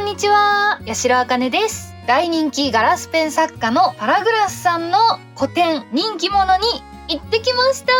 にちは、八代あかねです。大人気ガラスペン作家のパラグラスさんの個展人気者に行ってきました。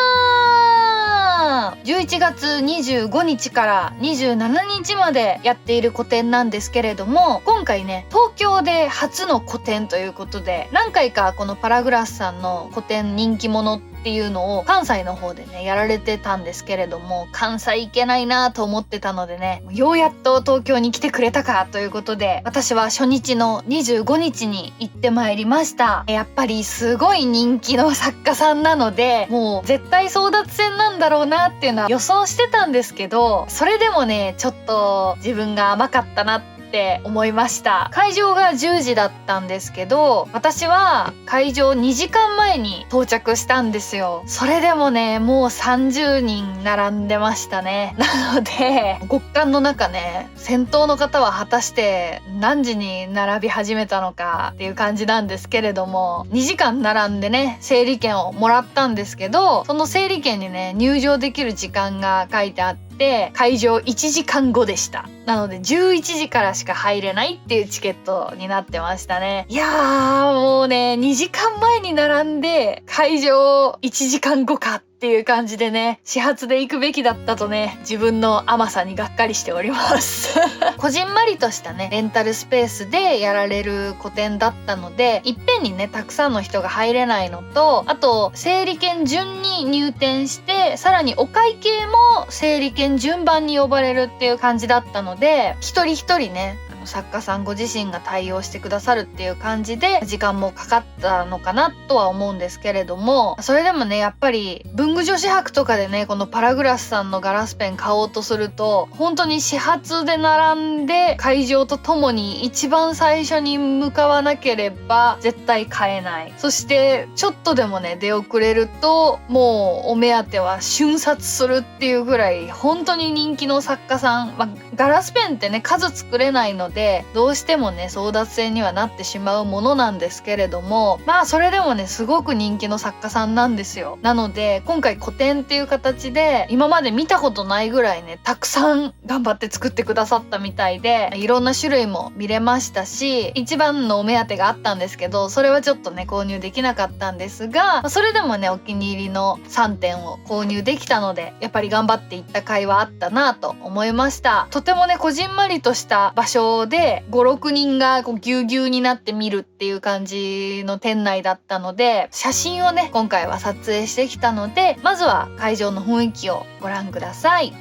11月25日から27日までやっている個展なんですけれども、今回ね、東京で初の個展ということで、何回かこのパラグラスさんの個展人気者っていうのを関西の方でねやられてたんですけれども、関西行けないなと思ってたのでね、ようやっと東京に来てくれたかということで、私は初日の25日に行ってまいりました。やっぱりすごい人気の作家さんなので、もう絶対争奪戦なんだろうなっていうのは予想してたんですけど、それでもねちょっと自分が甘かったなって思いました。会場が10時だったんですけど、私は会場2時間前に到着したんですよ。それでもねもう30人並んでましたね。なので極寒の中ね、先頭の方は果たして何時に並び始めたのかっていう感じなんですけれども、2時間並んでね整理券をもらったんですけど、その整理券にね入場できる時間が書いてあって、会場1時間後でした。なので11時からしか入れないっていうチケットになってましたね。いやーもうね2時間前に並んで会場1時間後かっていう感じでね、始発で行くべきだったとね、自分の甘さにがっかりしておりますこじんまりとしたねレンタルスペースでやられる個展だったので、いっぺんにねたくさんの人が入れないのと、あと整理券順に入店して、さらにお会計も整理券順番に呼ばれるっていう感じだったので、一人一人ね作家さんご自身が対応してくださるっていう感じで時間もかかったのかなとは思うんですけれども、それでもねやっぱり文具女子博とかでねこのパラグラスさんのガラスペン買おうとすると、本当に始発で並んで会場とともに一番最初に向かわなければ絶対買えない。そしてちょっとでもね出遅れるともうお目当ては瞬殺するっていうぐらい本当に人気の作家さん、ガラスペンってね数作れないのでどうしてもね争奪戦にはなってしまうものなんですけれども、それでもねすごく人気の作家さんなんですよ。なので今回個展っていう形で今まで見たことないぐらいねたくさん頑張って作ってくださったみたいで、いろんな種類も見れましたし、一番のお目当てがあったんですけど、それはちょっとね購入できなかったんですが、それでもねお気に入りの3点を購入できたので、やっぱり頑張っていった甲斐はあったなと思いました。とてもねこじんまりとした場所で 5,6 人がぎゅうぎゅうになって見るっていう感じの店内だったので、写真をね今回は撮影してきたので、まずは会場の雰囲気をご覧ください。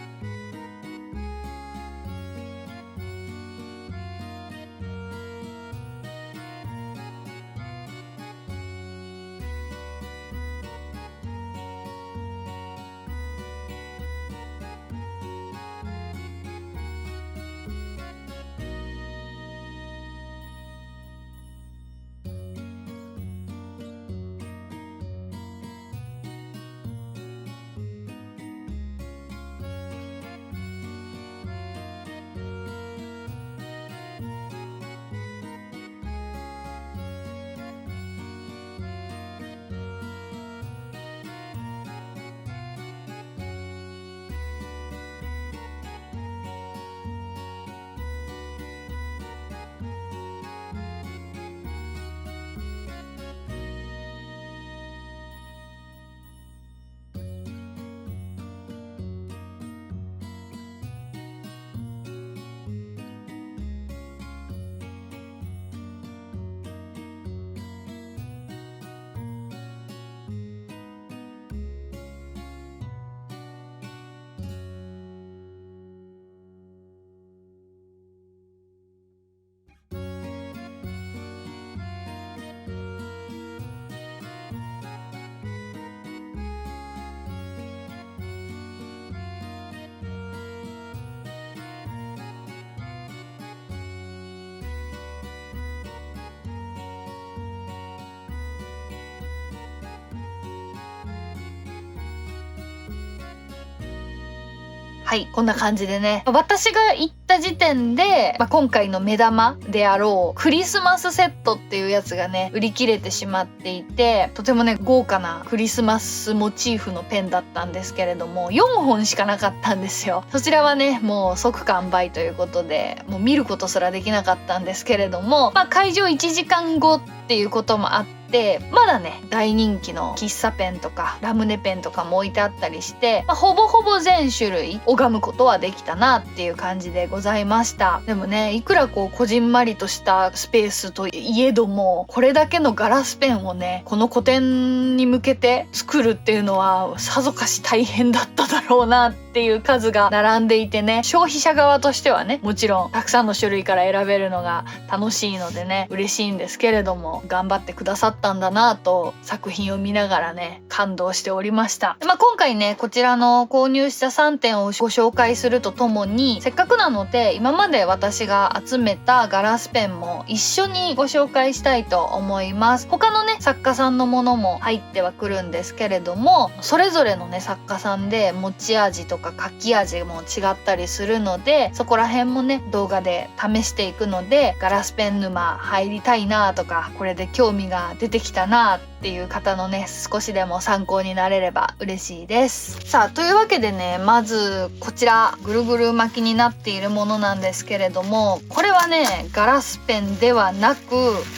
はい、こんな感じでね、私が行ったった時点で、今回の目玉であろうクリスマスセットっていうやつがね売り切れてしまっていて、とてもね豪華なクリスマスモチーフのペンだったんですけれども、4本しかなかったんですよ。そちらはねもう即完売ということで、もう見ることすらできなかったんですけれども、会場1時間後っていうこともあって、まだね大人気の喫茶ペンとかラムネペンとかも置いてあったりして、ほぼほぼ全種類拝むことはできたなっていう感じでございました。でもね、いくらこうこじんまりとしたスペースといえども、これだけのガラスペンをねこの個展に向けて作るっていうのはさぞかし大変だっただろうなっていう数が並んでいてね、消費者側としてはねもちろんたくさんの種類から選べるのが楽しいのでね嬉しいんですけれども、頑張ってくださったんだなと作品を見ながらね感動しておりました。で、今回ねこちらの購入した3点をご紹介するとともに、せっかくなので今まで私が集めたガラスペンも一緒にご紹介したいと思います。他のね作家さんのものも入ってはくるんですけれども、それぞれのね作家さんで持ち味とか書き味も違ったりするので、そこら辺もね動画で試していくので、ガラスペン沼入りたいなとか、これで興味が出てきたなっていう方のね少しでも参考になれれば嬉しいです。さあ、というわけでね、まずこちらぐるぐる巻きになっているものなんですけれども、これはねガラスペンではなく、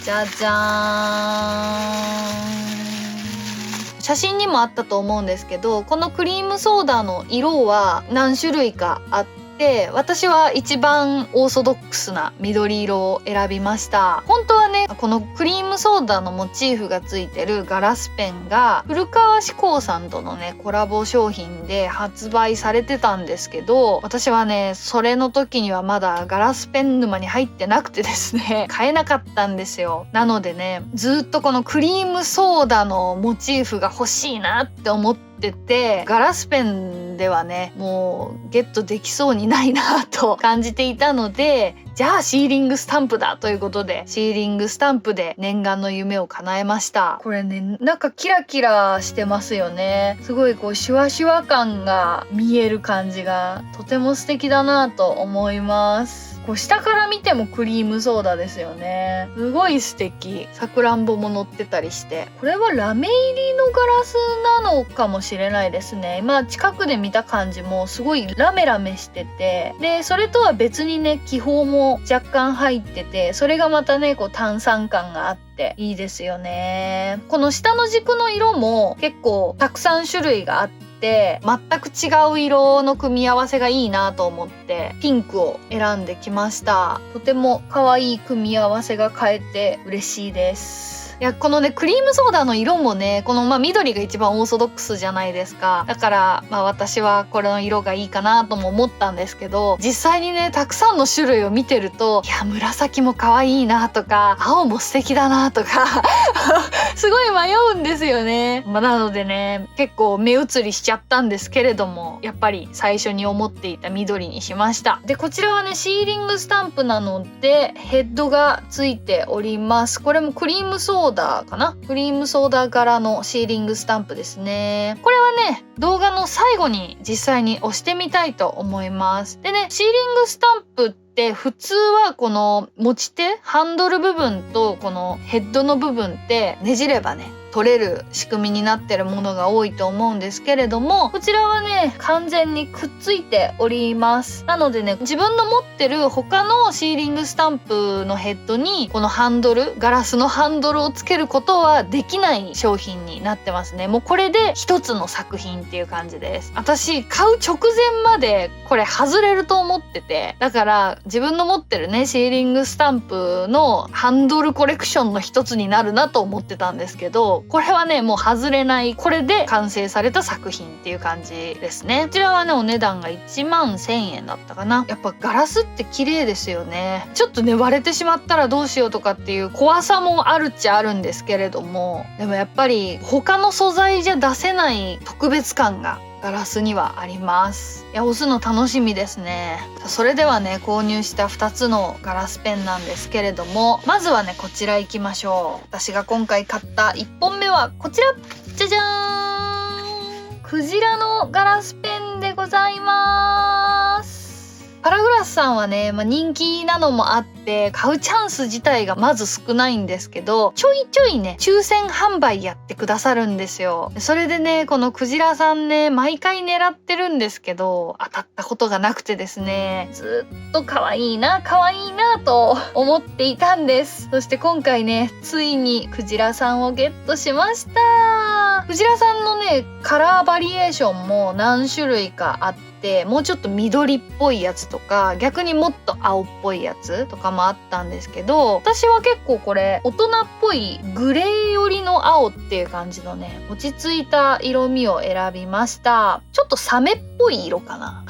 じゃじゃーん、写真にもあったと思うんですけど、このクリームソーダの色は何種類かあって、私は一番オーソドックスな緑色を選びました。本当はねこのクリームソーダのモチーフがついてるガラスペンが古川紙工さんとのねコラボ商品で発売されてたんですけど、私はねそれの時にはまだガラスペン沼に入ってなくてですね買えなかったんですよ。なのでねずっとこのクリームソーダのモチーフが欲しいなって思ってて、ガラスペンではねもうゲットできそうにないなと感じていたので、じゃあシーリングスタンプだということで、シーリングスタンプで念願の夢を叶えました。これねなんかキラキラしてますよね。すごいこうシュワシュワ感が見える感じがとても素敵だなと思います。こう下から見てもクリームソーダですよね。すごい素敵。さくらんぼも乗ってたりして、これはラメ入りのガラスなのかもしれないですね。近くで見た感じもすごいラメラメしてて、でそれとは別にね気泡も若干入ってて、それがまたねこう炭酸感があっていいですよね。この下の軸の色も結構たくさん種類があって、全く違う色の組み合わせがいいなと思ってピンクを選んできました。とても可愛い組み合わせが買えて嬉しいです。いや、このねクリームソーダの色もね、この緑が一番オーソドックスじゃないですか。だから私はこれの色がいいかなとも思ったんですけど、実際にねたくさんの種類を見てると、いや紫も可愛いなとか青も素敵だなとかすごい迷うんですよね。なのでね結構目移りしちゃったんですけれども、やっぱり最初に思っていた緑にしました。でこちらはねシーリングスタンプなのでヘッドがついております。これもクリームソーダかな、クリームソーダ柄のシーリングスタンプですね。これはね動画の最後に実際に押してみたいと思います。でねシーリングスタンプって普通はこの持ち手ハンドル部分とこのヘッドの部分ってねじればね取れる仕組みになってるものが多いと思うんですけれども、こちらはね完全にくっついております。なのでね自分の持ってる他のシーリングスタンプのヘッドにこのハンドル、ガラスのハンドルをつけることはできない商品になってますね。もうこれで一つの作品っていう感じです。私買う直前までこれ外れると思ってて、だから自分の持ってるねシーリングスタンプのハンドルコレクションの一つになるなと思ってたんですけど、これはねもう外れない、これで完成された作品っていう感じですね。こちらはねお値段が1万1000円だったかな。やっぱガラスって綺麗ですよね。ちょっとね割れてしまったらどうしようとかっていう怖さもあるっちゃあるんですけれども、でもやっぱり他の素材じゃ出せない特別感がガラスにはあります。いや押すの楽しみですね。それではね購入した2つのガラスペンなんですけれども、まずはねこちら行きましょう。私が今回買った1本目はこちら、じゃじゃーん、クジラのガラスペンでございます。パラグラスさんはね、人気なのもあって買うチャンス自体がまず少ないんですけど、ちょいちょいね抽選販売やってくださるんですよ。それでね、このクジラさんね、毎回狙ってるんですけど当たったことがなくてですね、ずっと可愛いなと思っていたんです。そして今回ね、ついにクジラさんをゲットしました。クジラさんのねカラーバリエーションも何種類かあって、もうちょっと緑っぽいやつとか、逆にもっと青っぽいやつとかもあったんですけど、私は結構これ大人っぽいグレー寄りの青っていう感じのね、落ち着いた色味を選びました。ちょっとサメっぽい色かな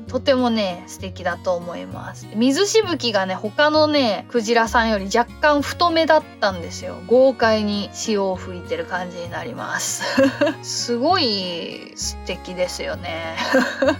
とてもね素敵だと思います。水しぶきがね他のねクジラさんより若干太めだったんですよ。豪快に潮を吹いてる感じになりますすごい素敵ですよね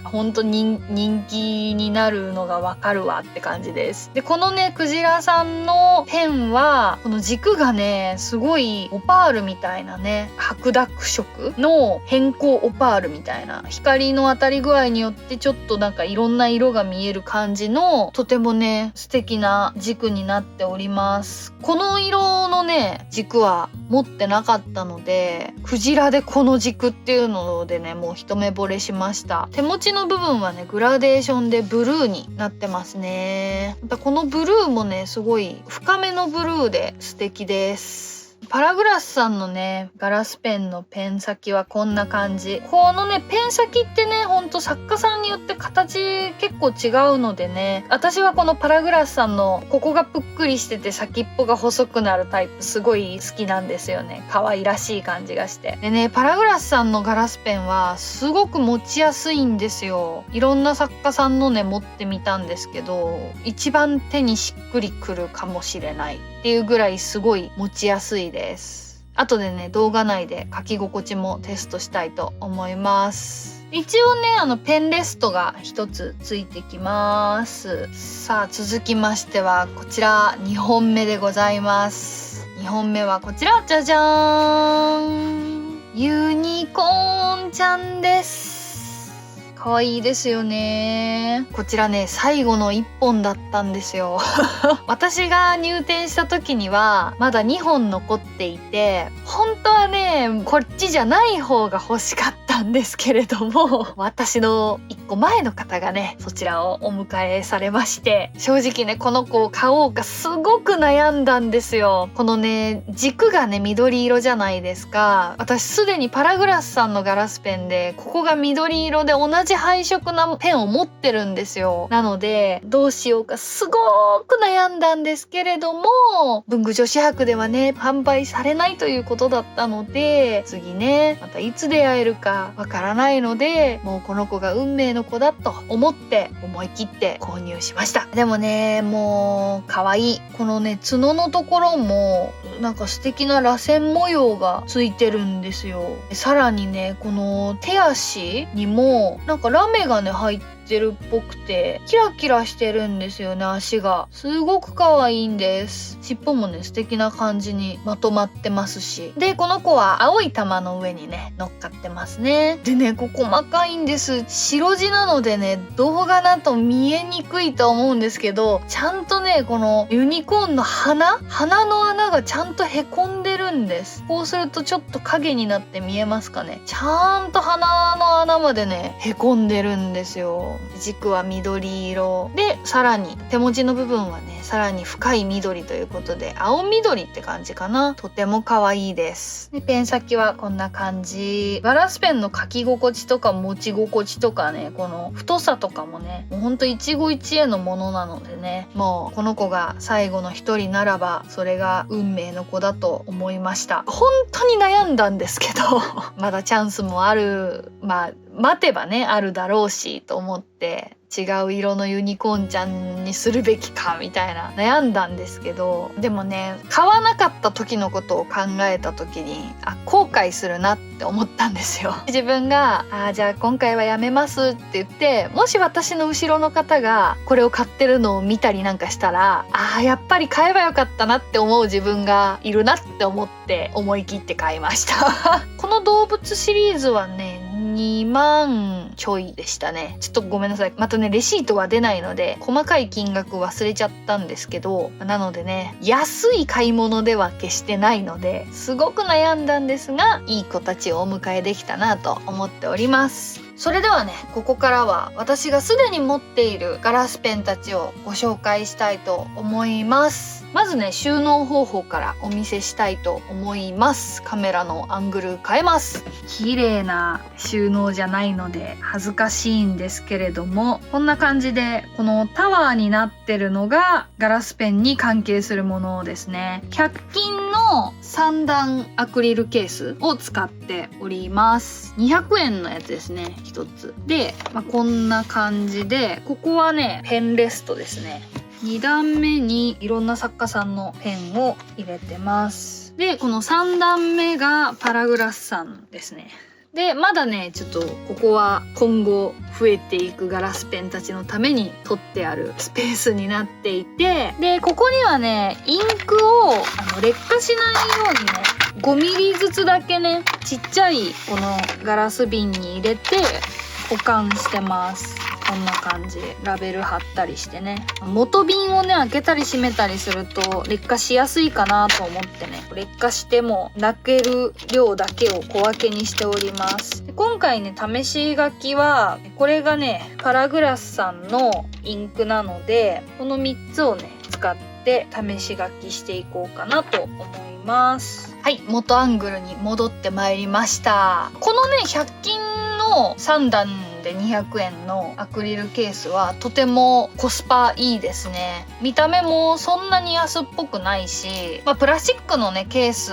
本当に人気になるのがわかるわって感じです。でこのねクジラさんのペンはこの軸がねすごいオパールみたいなね、白濁色の偏光オパールみたいな、光の当たり具合によってちょっとなんかいろんな色が見える感じの、とてもね素敵な軸になっております。この色のね軸は持ってなかったので、クジラでこの軸っていうのでねもう一目惚れしました。手持ちの部分はねグラデーションでブルーになってますね。またこのブルーもねすごい深めのブルーで素敵です。パラグラスさんのねガラスペンのペン先はこんな感じ。このねペン先ってねほんと作家さんによって形結構違うのでね、私はこのパラグラスさんのここがぷっくりしてて先っぽが細くなるタイプすごい好きなんですよね。可愛らしい感じがして。でねパラグラスさんのガラスペンはすごく持ちやすいんですよ。いろんな作家さんのね持ってみたんですけど、一番手にしっくりくるかもしれないっていうぐらいすごい持ちやすいです。後でね動画内で書き心地もテストしたいと思います。一応ねペンレストが一つついてきます。さあ続きましてはこちら2本目でございます。2本目はこちら、じゃじゃーん、ユニコーンちゃんです。可愛いですよね。こちらね最後の1本だったんですよ私が入店した時にはまだ2本残っていて、本当はねこっちじゃない方が欲しかったんですけれども、私の1個前の方がねそちらをお迎えされまして、正直ねこの子を買おうかすごく悩んだんですよ。このね軸がね緑色じゃないですか。私すでにパラグラスさんのガラスペンでここが緑色で同じ配色なペンを持ってるんですよ。なのでどうしようかすごく悩んだんですけれども、文具女子博ではね販売されないということだったので、次ねまたいつ出会えるかわからないので、もうこの子が運命の子だと思って思い切って購入しました。でもねもう可愛い。このね角のところもなんか素敵な螺旋模様がついてるんですよ。さらにねこの手足にもなんかラメがね入ってるっぽくてキラキラしてるんですよね。足がすごく可愛いんです。尻尾もね素敵な感じにまとまってますし、でこの子は青い玉の上にね乗っかってますね。でねここ細かいんです。白地なのでね動画だと見えにくいと思うんですけど、ちゃんとねこのユニコーンの鼻の穴がちゃんとへこんでるんです。こうするとちょっと影になって見えますかね。ちゃんと鼻の穴までねへこんでるんですよ。軸は緑色で、さらに手文字の部分はねさらに深い緑ということで青緑って感じかな。とても可愛いです。でペン先はこんな感じ。ガラスペンの書き心地とか持ち心地とかね、この太さとかもねもうほんと一期一会のものなのでね、もうこの子が最後の一人ならばそれが運命の子だと思いました。本当に悩んだんですけどまだチャンスもある、待てばねあるだろうしと思って違う色のユニコーンちゃんにするべきかみたいな悩んだんですけど、でもね買わなかった時のことを考えた時に後悔するなって思ったんですよ。自分がじゃあ今回はやめますって言って、もし私の後ろの方がこれを買ってるのを見たりなんかしたらやっぱり買えばよかったなって思う自分がいるなって思って思い切って買いましたこの動物シリーズはね2万ちょいでしたね。ちょっとごめんなさい。またねレシートは出ないので細かい金額忘れちゃったんですけど、なのでね安い買い物では決してないのですごく悩んだんですが、いい子たちをお迎えできたなと思っております。それではね、ここからは私がすでに持っているガラスペンたちをご紹介したいと思います。まずね、収納方法からお見せしたいと思います。カメラのアングル変えます。綺麗な収納じゃないので恥ずかしいんですけれども、こんな感じでこのタワーになってるのがガラスペンに関係するものですね。100均の3段アクリルケースを使っております。200円のやつですね、一つで、こんな感じで、ここはねペンレストですね。2段目にいろんな作家さんのペンを入れてます。でこの3段目がパラグラスさんですね。でまだねちょっとここは今後増えていくガラスペンたちのために取ってあるスペースになっていて、でここにはねインクを劣化しないようにね5ミリずつだけねちっちゃいこのガラス瓶に入れて保管してます。こんな感じでラベル貼ったりしてね、元瓶をね開けたり閉めたりすると劣化しやすいかなと思ってね、劣化しても泣ける量だけを小分けにしております。で今回ね試し書きはこれがねパラグラスさんのインクなので、この3つをね使って試し書きしていこうかなと思います。はい、元アングルに戻ってまいりました。このね100均の3段で200円のアクリルケースはとてもコスパいいですね。見た目もそんなに安っぽくないし、プラスチックのねケース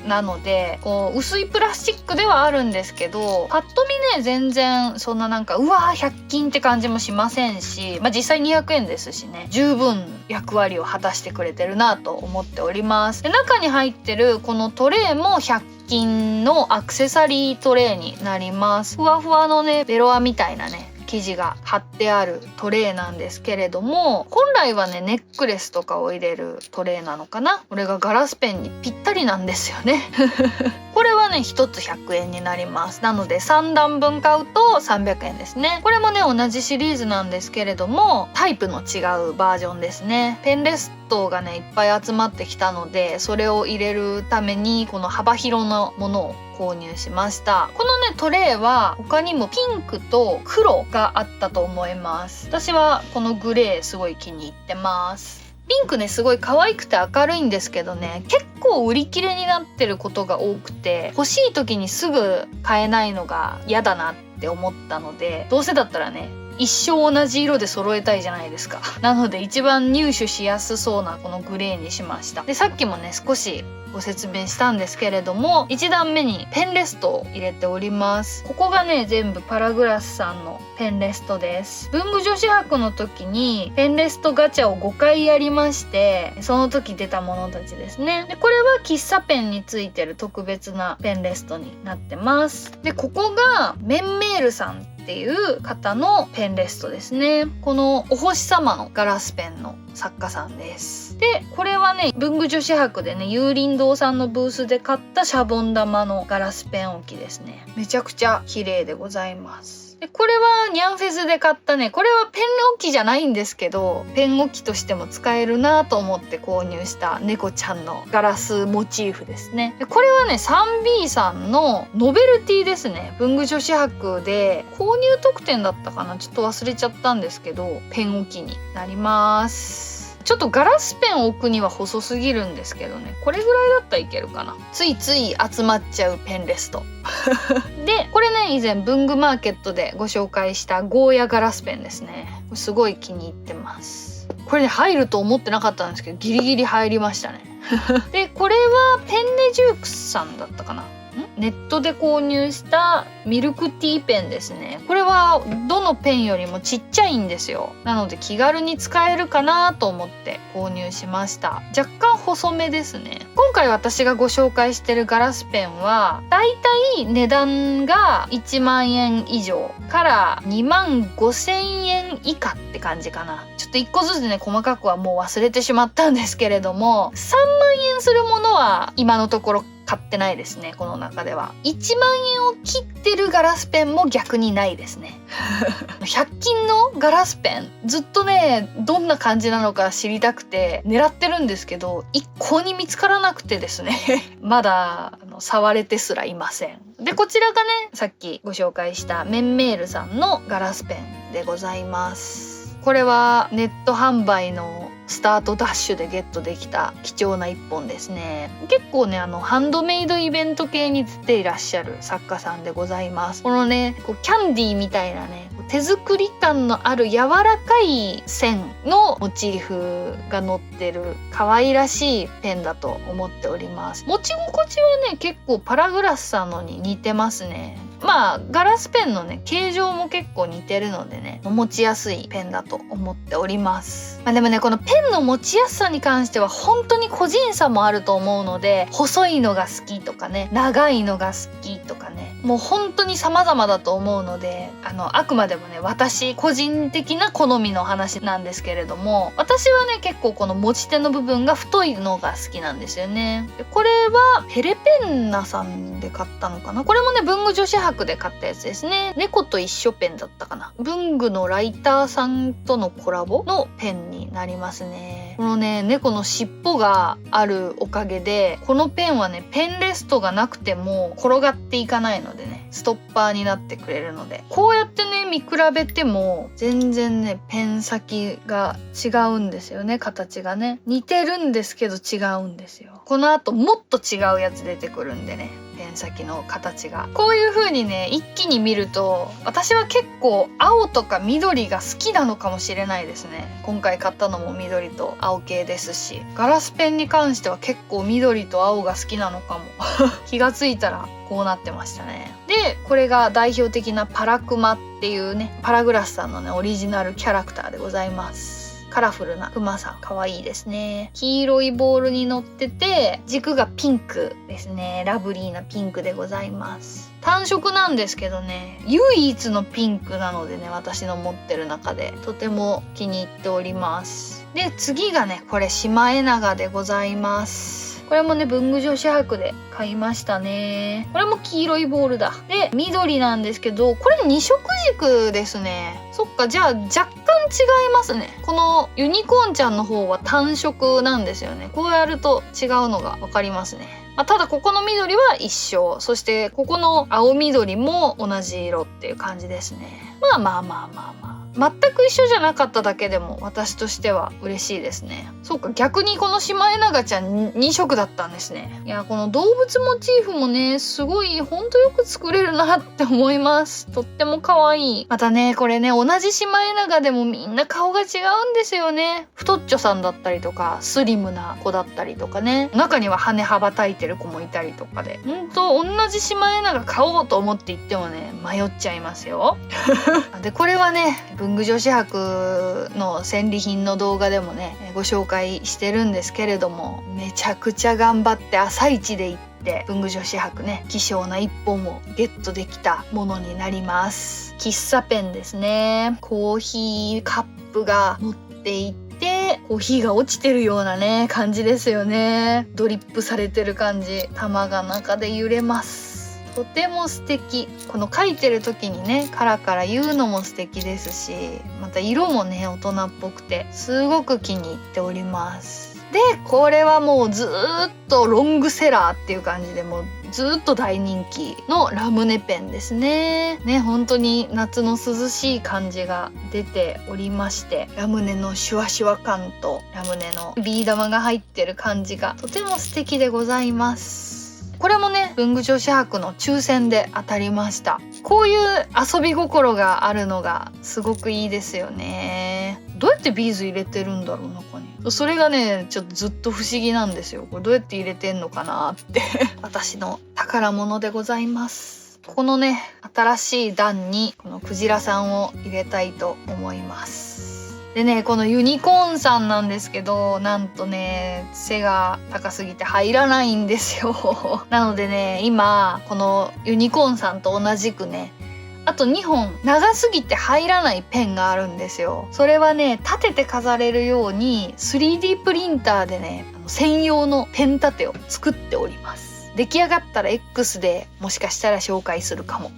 なのでこう薄いプラスチックではあるんですけど、パッと見ね全然そんななんかうわー100均って感じもしませんし、実際200円ですしね、十分役割を果たしてくれてるなと思っております。で中に入ってるこのトレイも100均のアクセサリートレイになります。ふわふわのねベロアみたいなね生地が貼ってあるトレイなんですけれども、本来はねネックレスとかを入れるトレイなのかな。これがガラスペンにぴったりなんですよねこれはね1つ100円になります。なので3段分買うと300円ですね。これもね同じシリーズなんですけれどもタイプの違うバージョンですね。ペンレストがねいっぱい集まってきたので、それを入れるためにこの幅広のものを購入しました。このねトレイは他にもピンクと黒があったと思います。私はこのグレーすごい気に入ってます。ピンクねすごい可愛くて明るいんですけどね、結構売り切れになってることが多くて、欲しい時にすぐ買えないのが嫌だなって思ったので、どうせだったらね一生同じ色で揃えたいじゃないですか。なので一番入手しやすそうなこのグレーにしました。でさっきもね少しご説明したんですけれども、1段目にペンレストを入れております。ここがね全部パラグラスさんのペンレストです。文具女子博の時にペンレストガチャを5回やりまして、その時出たものたちですね。でこれは喫茶ペンについてる特別なペンレストになってます。でここがメンメールさんっていう方のペンレストですね。このお星様のガラスペンの作家さんです。でこれはね文具女子博でね有林堂さんのブースで買ったシャボン玉のガラスペン置きですね。めちゃくちゃ綺麗でございます。でこれはニャンフェスで買ったね、これはペン置きじゃないんですけどペン置きとしても使えるなと思って購入した猫ちゃんのガラスモチーフですね。でこれはね 3B さんのノベルティですね。文具女子博で購入特典だったかな、ちょっと忘れちゃったんですけどペン置きになります。ちょっとガラスペンを置くには細すぎるんですけどね、これぐらいだったらいけるかな。ついつい集まっちゃうペンレストでこれね以前文具マーケットでご紹介したゴーヤガラスペンですね。すごい気に入ってます。これね入ると思ってなかったんですけどギリギリ入りましたねでこれはペンネジュークスさんだったかな、ネットで購入したミルクティーペンですね。これはどのペンよりもちっちゃいんですよ。なので気軽に使えるかなと思って購入しました。若干細めですね。今回私がご紹介してるガラスペンはだいたい値段が1万円以上から2万5千円以下って感じかな。ちょっと1個ずつね細かくはもう忘れてしまったんですけれども、3万円するものは今のところ買ってないですね。この中では1万円を切ってるガラスペンも逆にないですね。100均のガラスペンずっとねどんな感じなのか知りたくて狙ってるんですけど、一向に見つからなくてですねまだ触れてすらいません。でこちらがねさっきご紹介したメンメールさんのガラスペンでございます。これはネット販売のスタートダッシュでゲットできた貴重な一本ですね。結構ねハンドメイドイベント系に出ていらっしゃる作家さんでございます。このねキャンディーみたいなね手作り感のある柔らかい線のモチーフが載ってる可愛らしいペンだと思っております。持ち心地はね結構パラグラスさんのに似てますね。まあガラスペンのね形状も結構似てるのでね持ちやすいペンだと思っております。でもねこのペンの持ちやすさに関しては本当に個人差もあると思うので、細いのが好きとかね長いのが好きとかねもう本当に様々だと思うので、あくまでもね私個人的な好みの話なんですけれども、私はね結構この持ち手の部分が太いのが好きなんですよね。でこれはペレペンナさんで買ったのかな。これもね文具女子博で買ったやつですね。猫と一緒ペンだったかな。文具のライターさんとのコラボのペンになりますね。このね猫の尻尾があるおかげでこのペンはねペンレストがなくても転がっていかないのでねストッパーになってくれるので、こうやってね見比べても全然ねペン先が違うんですよね。形がね似てるんですけど違うんですよ。この後もっと違うやつ出てくるんでね、ペン先の形がこういう風にね一気に見ると私は結構青とか緑が好きなのかもしれないですね。今回買ったのも緑と青系ですし、ガラスペンに関しては結構緑と青が好きなのかも気がついたらこうなってましたね。でこれが代表的なパラクマっていうねパラグラスさんのねオリジナルキャラクターでございます。カラフルなクマさん可愛いですね。黄色いボールに乗ってて軸がピンクですね。ラブリーなピンクでございます。単色なんですけどね唯一のピンクなのでね私の持ってる中でとても気に入っております。で次がねこれシマエナガでございます。これもね文具女子博で買いましたね。これも黄色いボールだ。で緑なんですけどこれ2色軸ですね。そっか、じゃあ若干違いますね。このユニコーンちゃんの方は単色なんですよね。こうやると違うのが分かりますね。ただここの緑は一緒、そしてここの青緑も同じ色っていう感じですね。まあ全く一緒じゃなかっただけでも私としては嬉しいですね。そうか、逆にこのシマエナガちゃん2色だったんですね。いやこの動物モチーフもねすごいほんとよく作れるなって思います。とっても可愛い。またねこれね同じシマエナガでもみんな顔が違うんですよね。太っちょさんだったりとかスリムな子だったりとかね、中には羽羽ばたいてる子もいたりとかで、ほんと同じシマエナガ買おうと思って行ってもね迷っちゃいますよでこれはね文具女子博の戦利品の動画でもねご紹介してるんですけれども、めちゃくちゃ頑張って朝一で行って文具女子博ね希少な一本をゲットできたものになります。喫茶ペンですね。コーヒーカップが持っていてコーヒーが落ちてるようなね感じですよね。ドリップされてる感じ、玉が中で揺れます。とても素敵。この描いてる時にねカラカラ言うのも素敵ですし、また色もね大人っぽくてすごく気に入っております。でこれはもうずーっとロングセラーっていう感じでもうずーっと大人気のラムネペンですね。本当に夏の涼しい感じが出ておりまして、ラムネのシュワシュワ感とラムネのビー玉が入ってる感じがとても素敵でございます。これもね文具女子博の抽選で当たりました。こういう遊び心があるのがすごくいいですよね。どうやってビーズ入れてるんだろう中に。それがねちょっとずっと不思議なんですよ。これどうやって入れてんのかなって私の宝物でございます。このね新しい段にこのクジラさんを入れたいと思います。でねこのユニコーンさんなんですけど、なんとね背が高すぎて入らないんですよなのでね今このユニコーンさんと同じくねあと2本長すぎて入らないペンがあるんですよ。それはね立てて飾れるように 3D プリンターでね専用のペン立てを作っております。出来上がったら X でもしかしたら紹介するかも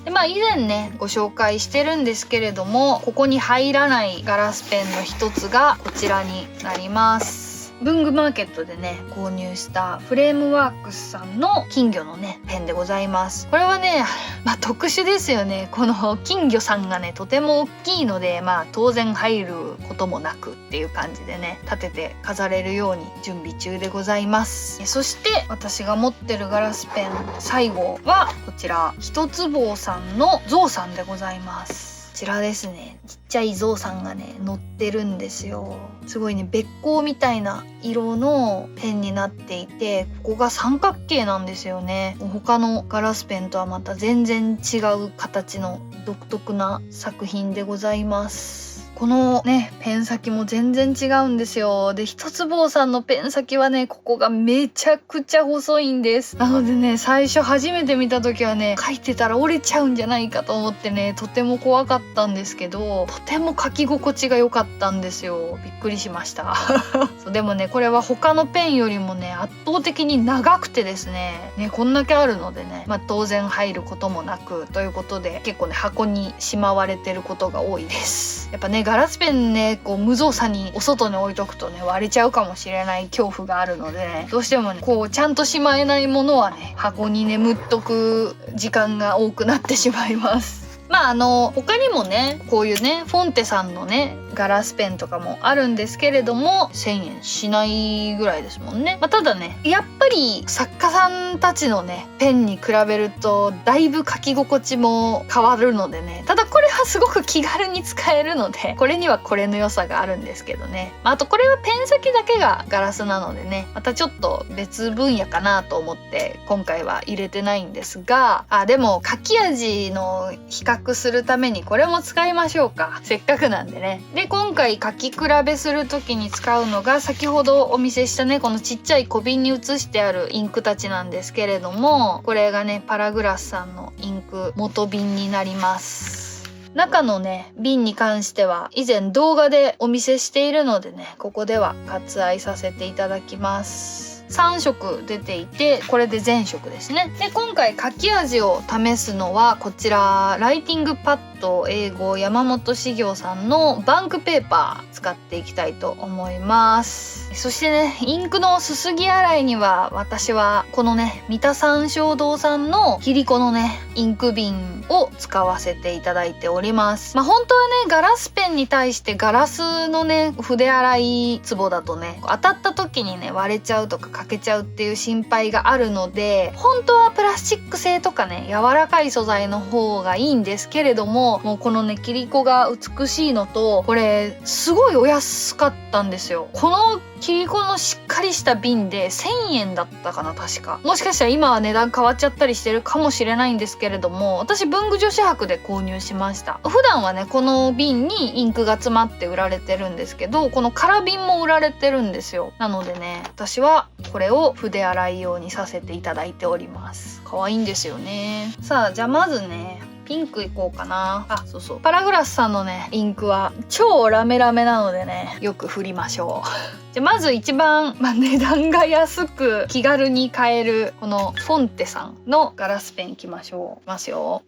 で以前ねご紹介してるんですけれども、ここに入らないガラスペンの一つがこちらになります。文具マーケットでね購入したフレームワークスさんの金魚のねペンでございます。これはね特殊ですよね。この金魚さんがねとても大きいので当然入ることもなくっていう感じでね立てて飾れるように準備中でございます。そして私が持ってるガラスペン最後はこちら一つ坊さんのゾウさんでございます。こちらですね、ちっちゃいゾウさんがね乗ってるんですよ。すごいねべっ甲みたいな色のペンになっていて、ここが三角形なんですよね。他のガラスペンとはまた全然違う形の独特な作品でございます。このねペン先も全然違うんですよ。で一つ坊さんのペン先はねここがめちゃくちゃ細いんです。なのでね最初初めて見た時はね書いてたら折れちゃうんじゃないかと思ってねとても怖かったんですけど、とても書き心地が良かったんですよ。びっくりしましたそうでもねこれは他のペンよりもね圧倒的に長くてですねこんだけあるのでね当然入ることもなくということで結構ね箱にしまわれてることが多いです。やっぱねガラスペンね無造作にお外に置いとくとね割れちゃうかもしれない恐怖があるのでね、どうしてもねちゃんとしまえないものはね箱に眠っとく時間が多くなってしまいます。他にもねこういうねフォンテさんのねガラスペンとかもあるんですけれども1000円しないぐらいですもんね。ただねやっぱり作家さんたちのねペンに比べるとだいぶ書き心地も変わるのでね、ただこれはすごく気軽に使えるのでこれにはこれの良さがあるんですけどね、あとこれはペン先だけがガラスなのでねまたちょっと別分野かなと思って今回は入れてないんですが、でも書き味の比較するためにこれも使いましょうか、せっかくなんでね。で今回書き比べする時に使うのが先ほどお見せしたねこのちっちゃい小瓶に移してあるインクたちなんですけれども、これがねパラグラスさんのインク元瓶になります。中のね瓶に関しては以前動画でお見せしているのでねここでは割愛させていただきます。3色出ていてこれで全色ですね。で今回書き味を試すのはこちらライティングパッド英語山本茂雄さんのバンクペーパー使っていきたいと思います。そしてねインクのすすぎ洗いには私はこのね三田山椒堂さんのキリコのねインク瓶を使わせていただいております。本当はねガラスペンに対してガラスのね筆洗い壺だとね当たった時にね割れちゃうとか欠けちゃうっていう心配があるので本当はプラスチック製とかね柔らかい素材の方がいいんですけれども、もうこのねキリコが美しいのとこれすごいお安かったんですよ。このキリコのしっかりした瓶で1000円だったかな確か。もしかしたら今は値段変わっちゃったりしてるかもしれないんですけれども、私文具女子博で購入しました。普段はねこの瓶にインクが詰まって売られてるんですけどこの空瓶も売られてるんですよ。なのでね私はこれを筆洗い用にさせていただいております。可愛いんですよね。さあじゃあまずねピンクいこうかな。そうパラグラスさんのねインクは超ラメラメなのでねよく振りましょうじゃあまず一番、値段が安く気軽に買えるこのフォンテさんのガラスペンいきましょう。いきますよ。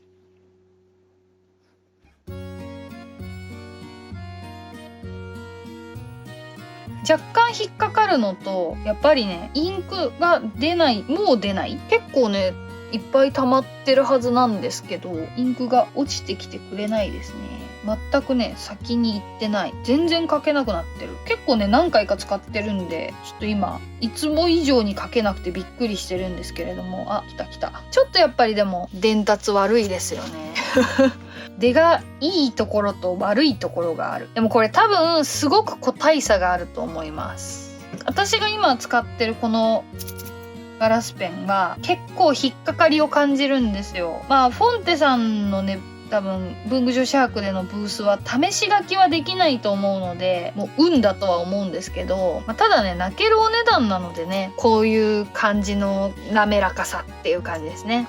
若干引っかかるのとやっぱりねインクがもう出ない結構ねいっぱい溜まってるはずなんですけどインクが落ちてきてくれないですね。全くね先に行ってない。全然書けなくなってる。結構ね何回か使ってるんでちょっと今いつも以上に書けなくてびっくりしてるんですけれども、来たちょっとやっぱりでも伝達悪いですよね出がいいところと悪いところがある。でもこれ多分すごく個体差があると思います。私が今使ってるこのガラスペンが結構引っかかりを感じるんですよ。フォンテさんのね多分文具女子博でのブースは試し書きはできないと思うのでもう運だとは思うんですけど、ただね泣けるお値段なのでねこういう感じの滑らかさっていう感じですね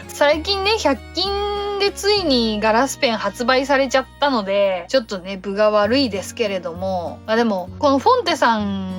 最近ね100均でついにガラスペン発売されちゃったのでちょっとね分が悪いですけれども、でもこのフォンテさん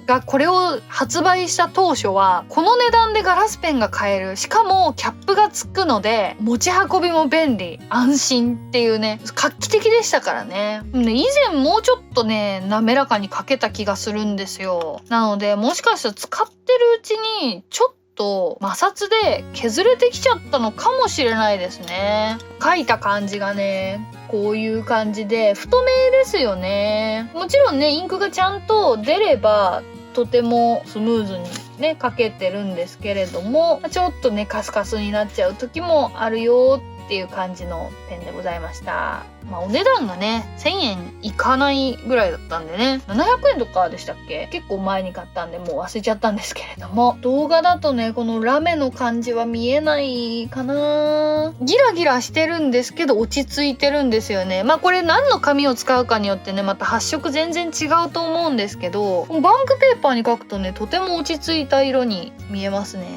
がこれを発売した当初はこの値段でガラスペンが買える、しかもキャップがつくので持ち運びも便利安心っていうね、画期的でしたからね。以前もうちょっとね滑らかに書けた気がするんですよ。なのでもしかしたら使ってるうちにちょっと摩擦で削れてきちゃったのかもしれないですね。書いた感じがねこういう感じで太めですよね。もちろんねインクがちゃんと出ればとてもスムーズにね書けてるんですけれども、ちょっとねカスカスになっちゃう時もあるよっていう感じのペンでございました。お値段がね1000円いかないぐらいだったんでね、700円とかでしたっけ。結構前に買ったんでもう忘れちゃったんですけれども、動画だとねこのラメの感じは見えないかな。ギラギラしてるんですけど落ち着いてるんですよね。これ何の紙を使うかによってねまた発色全然違うと思うんですけど、バンクペーパーに書くとねとても落ち着いた色に見えますね。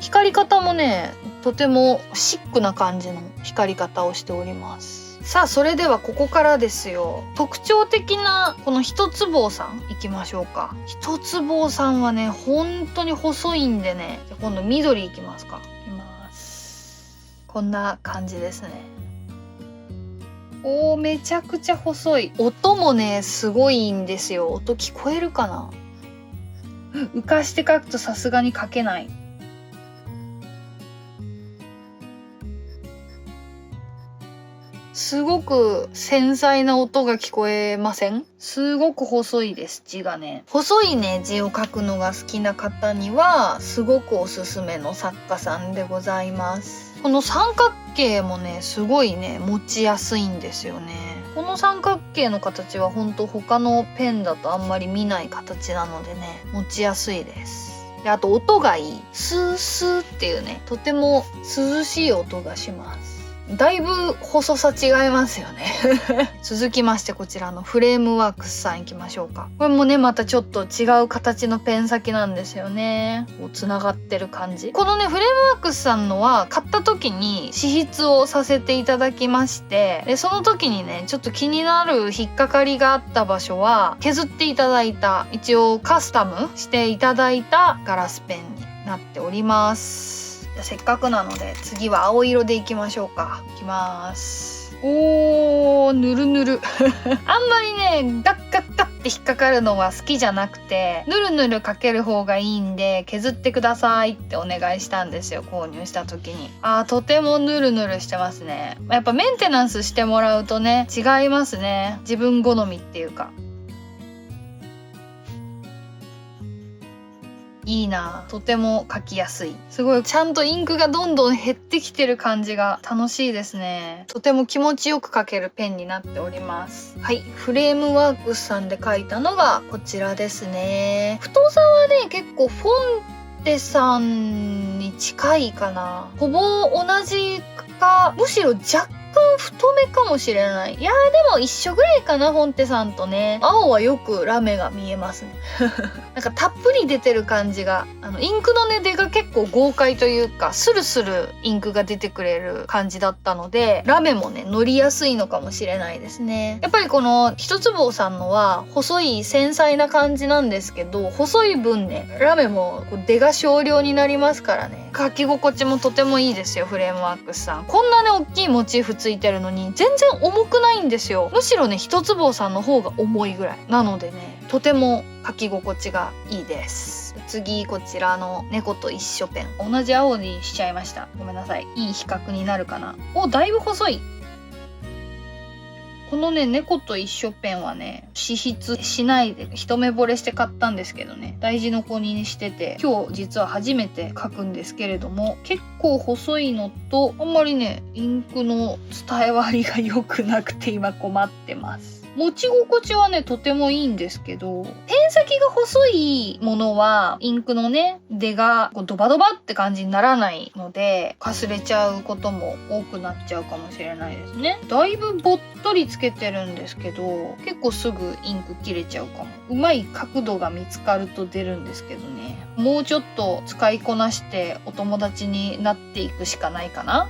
光り方もねとてもシックな感じの光り方をしております。さあそれではここからですよ。特徴的なこの一つ棒さんいきましょうか。一つ棒さんはね本当に細いんでね、じゃ今度緑いきますか。いきます。こんな感じですね。めちゃくちゃ細い。音もねすごいんですよ。音聞こえるかな。浮かして書くとさすがに書けない。すごく繊細な音が聞こえません？すごく細いです。字がね細いね字を書くのが好きな方にはすごくおすすめの作家さんでございます。この三角形もねすごいね持ちやすいんですよね。この三角形の形は本当他のペンだとあんまり見ない形なのでね持ちやすいです。であと音がいい。スースーっていうねとても涼しい音がします。だいぶ細さ違いますよね続きましてこちらのフレームワークスさんいきましょうか。これもねまたちょっと違う形のペン先なんですよね。こうつながってる感じ。このねフレームワークスさんのは買った時に試筆をさせていただきまして、でその時にねちょっと気になる引っかかりがあった場所は削っていただいた、一応カスタムしていただいたガラスペンになっております。せっかくなので次は青色でいきましょうか。いきます。ぬるぬるあんまりねガッガッガッって引っかかるのは好きじゃなくて、ぬるぬるかける方がいいんで削ってくださいってお願いしたんですよ、購入した時に。とてもぬるぬるしてますね。やっぱメンテナンスしてもらうとね違いますね。自分好みっていうかいいな。とても書きやすい。すごいちゃんとインクがどんどん減ってきてる感じが楽しいですね。とても気持ちよく書けるペンになっております。はい、フレームワークスさんで書いたのがこちらですね。太さはね結構フォンテさんに近いかな。ほぼ同じかむしろ若干太めかもしれない。いやーでも一緒ぐらいかな。フォンテさんとね青はよくラメが見えますねなんかたっぷり出てる感じが、インクのね出が結構豪快というかスルスルインクが出てくれる感じだったので、ラメもね乗りやすいのかもしれないですね。やっぱりこの一つ棒さんのは細い繊細な感じなんですけど、細い分ねラメも出が少量になりますからね書き心地もとてもいいですよ。フレームワークスさんこんなね大きいモチーフついてるのに全然重くないんですよ。むしろね一つ棒さんの方が重いぐらいなのでねとても書き心地がいいです。次こちらの猫と一緒ペン、同じ青にしちゃいました。ごめんなさい。いい比較になるかな。だいぶ細い。このね猫と一緒ペンはね試筆しないで一目惚れして買ったんですけどね、大事の子にしてて今日実は初めて書くんですけれども、結構細いのとあんまりねインクの伝え割りが良くなくて今困ってます。持ち心地はねとてもいいんですけど、ペン先が細いものはインクのね出がドバドバって感じにならないのでかすれちゃうことも多くなっちゃうかもしれないですね。だいぶぼっとりつけてるんですけど結構すぐインク切れちゃうかも。うまい角度が見つかると出るんですけどね、もうちょっと使いこなしてお友達になっていくしかないかな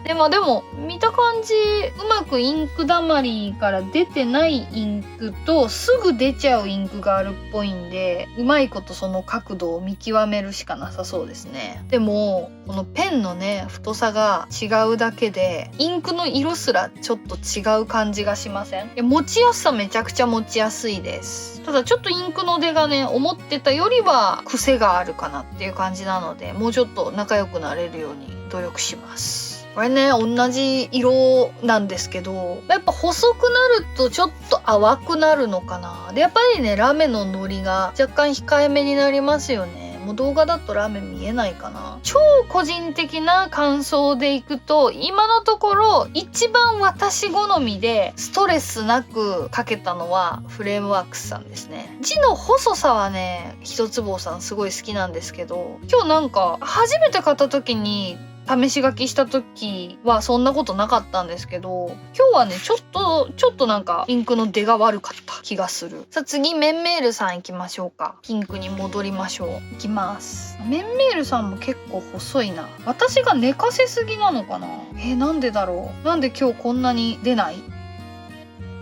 でも見た感じうまくインクだまりから出てないインクとすぐ出ちゃうインククがあるっぽいんで、うまいことその角度を見極めるしかなさそうですね。でもこのペンのね太さが違うだけでインクの色すらちょっと違う感じがしません？持ちやすさめちゃくちゃ持ちやすいです。ただちょっとインクの出がね思ってたよりは癖があるかなっていう感じなので、もうちょっと仲良くなれるように努力します。これね同じ色なんですけど、やっぱ細くなるとちょっと淡くなるのかな。でやっぱりねラメのノリが若干控えめになりますよね。もう動画だとラメ見えないかな。超個人的な感想でいくと、今のところ一番私好みでストレスなく描けたのはフレームワークスさんですね。字の細さはね一坪さんすごい好きなんですけど、今日なんか初めて買った時に試し書きした時はそんなことなかったんですけど、今日はねちょっとなんかインクの出が悪かった気がする。さあ次メンメールさん行きましょうか。ピンクに戻りましょう。行きます。メンメールさんも結構細いな。私が寝かせすぎなのかな。なんでだろう。なんで今日こんなに出ない？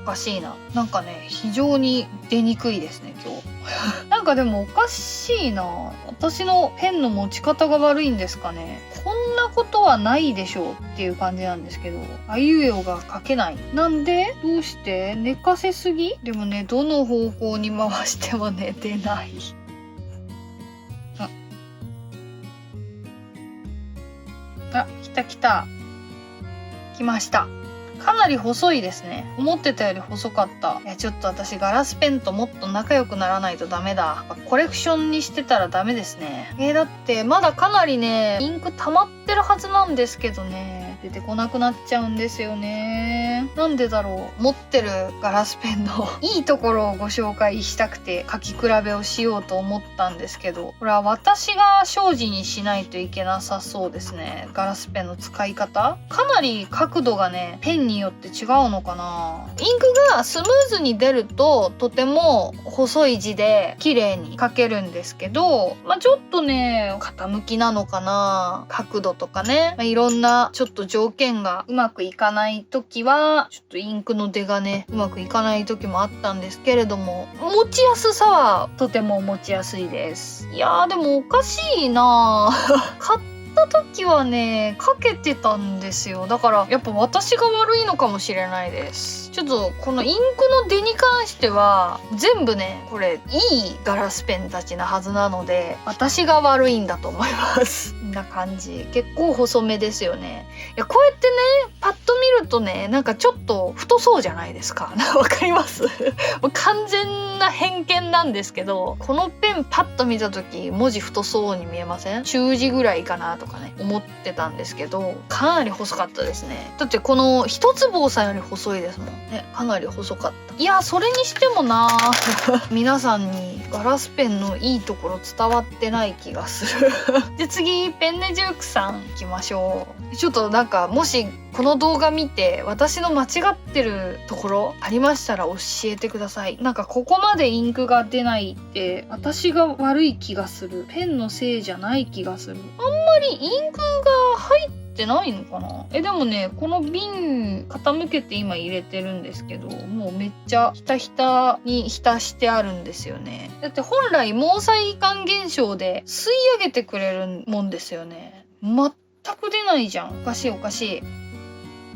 おかしいな。なんかね非常に出にくいですね今日。なんかでもおかしいな。私のペンの持ち方が悪いんですかね。こんなことはないでしょうっていう感じなんですけど、あいうえおが書けない。なんで？どうして？寝かせすぎ？でもねどの方向に回してもね出ない。来た来ました。かなり細いですね。思ってたより細かった。いやちょっと私ガラスペンともっと仲良くならないとダメだ。コレクションにしてたらダメですね。だってまだかなりねインク溜まってるはずなんですけどね、出てこなくなっちゃうんですよね。なんでだろう。持ってるガラスペンのいいところをご紹介したくて書き比べをしようと思ったんですけど、これは私が精進にしないといけなさそうですね。ガラスペンの使い方かなり角度がねペンによって違うのかな。インクがスムーズに出るととても細い字で綺麗に書けるんですけど、ちょっとね傾きなのかな、角度とかね、いろんなちょっと条件がうまくいかない時はちょっとインクの出がねうまくいかない時もあったんですけれども、持ちやすさはとても持ちやすいです。いやーでもおかしいな買った時はねかけてたんですよ。だからやっぱ私が悪いのかもしれないです。ちょっとこのインクの出に関しては全部ねこれいいガラスペンたちなはずなので、私が悪いんだと思いますこんな感じ。結構細めですよね。いやこうやってねパッと見るとねなんかちょっと太そうじゃないですか。わかります完全な偏見なんですけど、このペンパッと見た時文字太そうに見えません？中字ぐらいかなとかね思ってたんですけど、かなり細かったですね。だってこの一坪さんより細いですもんね。かなり細かった。いやそれにしてもな皆さんにガラスペンのいいところ伝わってない気がするで次ペンネジュークさん行きましょう。ちょっとなんかもしこの動画見て私の間違ってるところありましたら教えてください。なんかここまでインクが出ないって私が悪い気がする。ペンのせいじゃない気がする。あんまりインクが入ってないのかな。でもねこの瓶傾けて今入れてるんですけど、もうめっちゃひたひたに浸してあるんですよね。だって本来毛細管現象で吸い上げてくれるもんですよね。全く出ないじゃん。おかしいおかしい。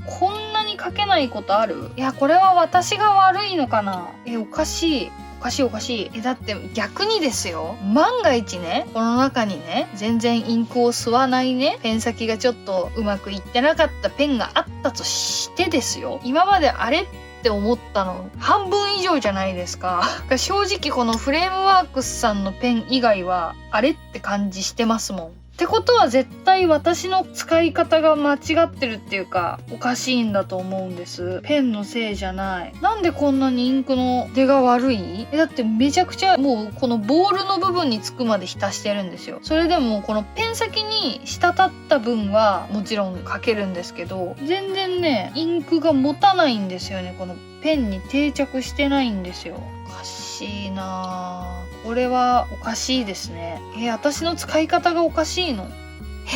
こんなに書けないことある？いやこれは私が悪いのかな。おかしいおかしいおかしい。だって逆にですよ、万が一ねこの中にね全然インクを吸わないねペン先がちょっとうまくいってなかったペンがあったとしてですよ、今まであれって思ったの半分以上じゃないですか正直このフレームワークスさんのペン以外はあれって感じしてますもん。ってことは絶対私の使い方が間違ってるっていうかおかしいんだと思うんです。ペンのせいじゃない。なんでこんなにインクの出が悪い？だってめちゃくちゃもうこのボールの部分につくまで浸してるんですよ。それでもこのペン先に滴った分はもちろん書けるんですけど、全然ねインクが持たないんですよね。このペンに定着してないんですよ。おかしいなぁ。これはおかしいですね。私の使い方がおかしいの？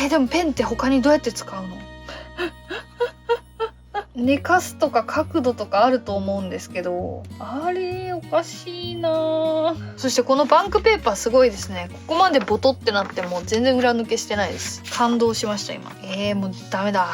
でもペンって他にどうやって使うの寝かすとか角度とかあると思うんですけど、あれおかしいな。そしてこのバンクペーパーすごいですね。ここまでボトってなっても全然裏抜けしてないです。感動しました今。もうダメだ、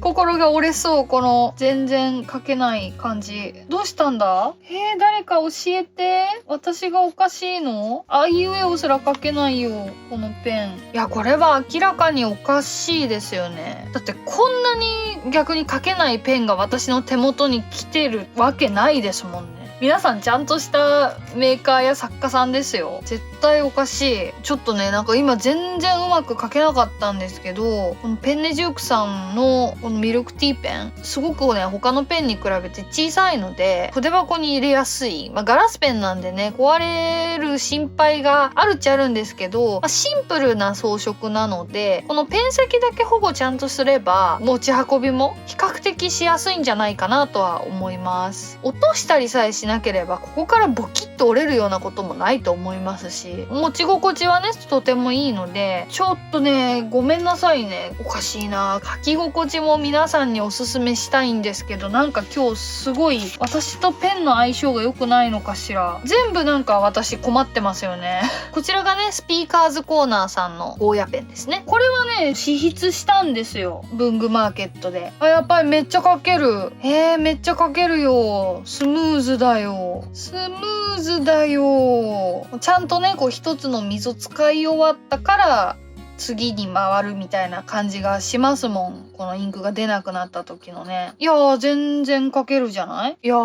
心が折れそう。この全然書けない感じ。どうしたんだ？誰か教えて。私がおかしいの？あいうえおすら書けないよ、このペン。いや、これは明らかにおかしいですよね。だってこんなに逆に書けないペンが私の手元に来てるわけないですもんね。皆さんちゃんとしたメーカーや作家さんですよ。絶対おかしい。ちょっとね、なんか今全然うまく書けなかったんですけど、このペンネジュークさんのこのミルクティーペン、すごくね、他のペンに比べて小さいので筆箱に入れやすい。ガラスペンなんでね、壊れる心配があるっちゃあるんですけど、シンプルな装飾なので、このペン先だけ保護ちゃんとすれば持ち運びも比較的しやすいんじゃないかなとは思います。落としたりさえしなければここからボキッと折れるようなこともないと思いますし、持ち心地はねとてもいいので、ちょっとねごめんなさいね、おかしいな。書き心地も皆さんにおすすめしたいんですけど、なんか今日すごい私とペンの相性が良くないのかしら。全部なんか私困ってますよねこちらがねスピーカーズコーナーさんのゴーヤペンですね。これはね試筆したんですよ、文具マーケットで。やっぱりめっちゃ書ける。めっちゃ書けるよ。スムーズだよ。スムーズだよ。ちゃんとねこう一つの溝使い終わったから次に回るみたいな感じがしますもん。このインクが出なくなった時のね。いやー全然書けるじゃない？いや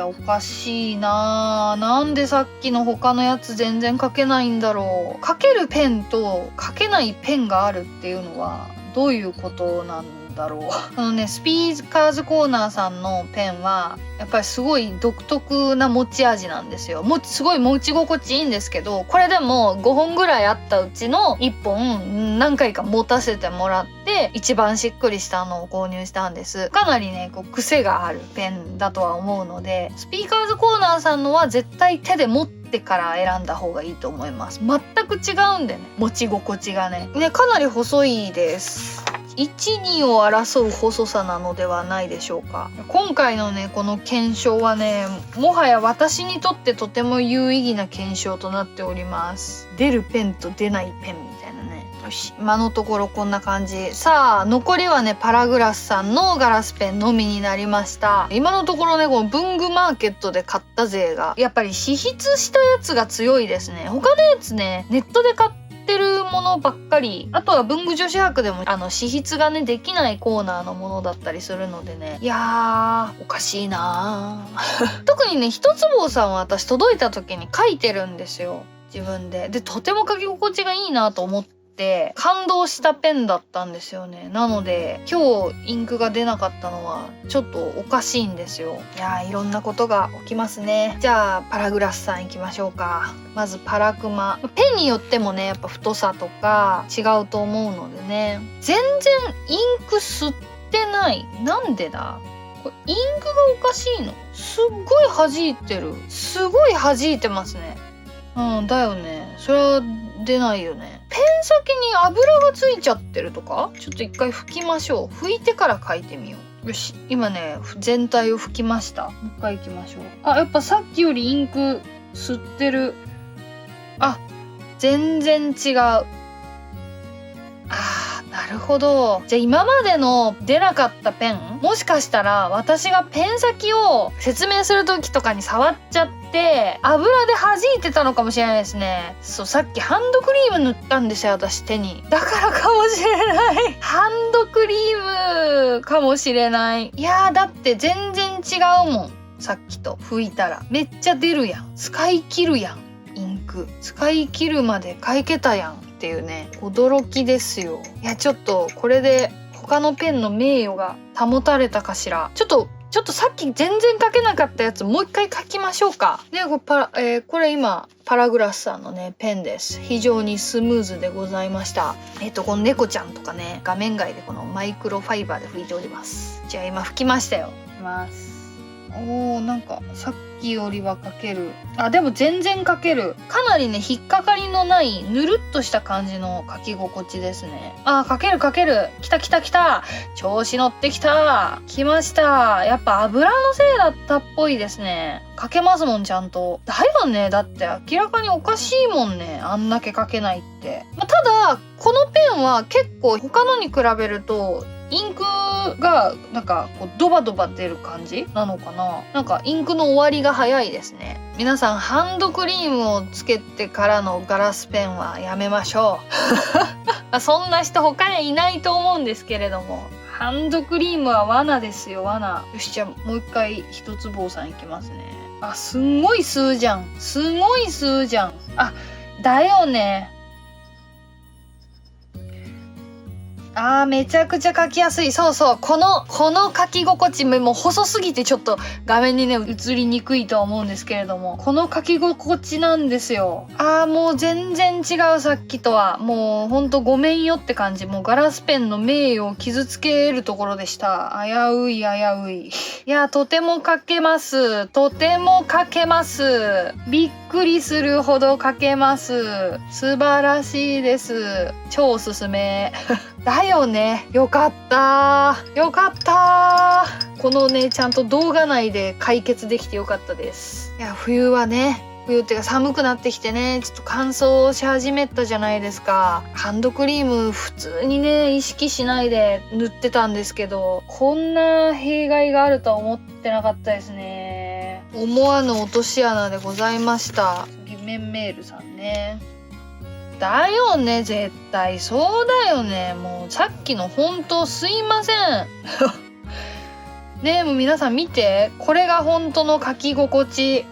おかしいなー。なんでさっきの他のやつ全然書けないんだろう。書けるペンと書けないペンがあるっていうのはどういうことなんだろう。このねスピーカーズコーナーさんのペンはやっぱりすごい独特な持ち味なんですよ。すごい持ち心地いいんですけど、これでも5本ぐらいあったうちの1本何回か持たせてもらって一番しっくりしたのを購入したんです。かなりねこう癖があるペンだとは思うので、スピーカーズコーナーさんのは絶対手で持ってから選んだ方がいいと思います。全く違うんでね、持ち心地がねかなり細いです。1、2を争う細さなのではないでしょうか。今回のねこの検証はねもはや私にとってとても有意義な検証となっております。出るペンと出ないペンみたいなね。よし、今のところこんな感じ。さあ残りはねパラグラスさんのガラスペンのみになりました。今のところねこの文具マーケットで買った勢がやっぱり試筆したやつが強いですね。他のやつねネットで買ってるものばっかり。あとは文具女子博でも試筆がねできないコーナーのものだったりするのでね、いやーおかしいな特にね一つ坊さんは私届いた時に書いてるんですよ、自分で。でとても書き心地がいいなと思って感動したペンだったんですよね。なので今日インクが出なかったのはちょっとおかしいんですよ。いやーいろんなことが起きますね。じゃあパラグラスさん行きましょうか。まずパラクマ。ペンによってもねやっぱ太さとか違うと思うのでね。全然インク吸ってない。なんでだこれ。インクがおかしいの？すっごい弾いてる。すごい弾いてますね。だよね。それは出ないよね。ペン先に油がついちゃってるとか？ちょっと一回拭きましょう。拭いてから書いてみよう。よし、今ね全体を拭きました。もう一回行きましょう。やっぱさっきよりインク吸ってる。全然違う。なるほど。じゃあ今までの出なかったペン、もしかしたら私がペン先を説明する時とかに触っちゃって油で弾いてたのかもしれないですね。そう、さっきハンドクリーム塗ったんですよ、私手に。だからかもしれない。ハンドクリームかもしれない。いやーだって全然違うもん。さっきと拭いたらめっちゃ出るやん。使い切るやん。インク使い切るまで書けたやんっていうね、驚きですよ。いやちょっとこれで他のペンの名誉が保たれたかしら。ちょっとさっき全然書けなかったやつもう一回書きましょうか。でこれ今パラグラスさんのねペンです。非常にスムーズでございました。この猫ちゃんとかね画面外でこのマイクロファイバーで拭いております。じゃあ今拭きましたよ。拭きます。なんかさっきよりは書ける。あ、でも全然書ける。かなりね、引っかかりのないぬるっとした感じの書き心地ですね。あ、書ける書ける。きたきたきた。調子乗ってきた。来ました。やっぱ油のせいだったっぽいですね。書けますもん、ちゃんと。だよね。だって明らかにおかしいもんね。あんだけ書けないって。ただ、このペンは結構他のに比べると、インクがなんかこうドバドバ出る感じなのかな。なんかインクの終わりが早いですね。皆さんハンドクリームをつけてからのガラスペンはやめましょう。そんな人他にいないと思うんですけれども、ハンドクリームは罠ですよ、罠。よし、じゃあもう一回一つ棒さんいきますね。あ、すんごい吸うじゃん。すごい吸うじゃん。あ、だよね。あー、めちゃくちゃ書きやすい。そうそう。この書き心地もう細すぎてちょっと画面にね、映りにくいとは思うんですけれども、この書き心地なんですよ。あー、もう全然違う、さっきとは。もうほんとごめんよって感じ。もうガラスペンの名誉を傷つけるところでした。危うい危うい。いや、とても書けます。とても書けます。びっくりするほど書けます。素晴らしいです。超おすすめ。だよね。よかった。よかった。このね、ちゃんと動画内で解決できてよかったです。いや、冬はね、冬ってか寒くなってきてね、ちょっと乾燥し始めたじゃないですか。ハンドクリーム普通にね、意識しないで塗ってたんですけど、こんな弊害があるとは思ってなかったですね。思わぬ落とし穴でございました。疑面メールさんね。だよね、絶対そうだよね。もうさっきの本当すいません。ねえ、もう皆さん見て、これが本当の書き心地。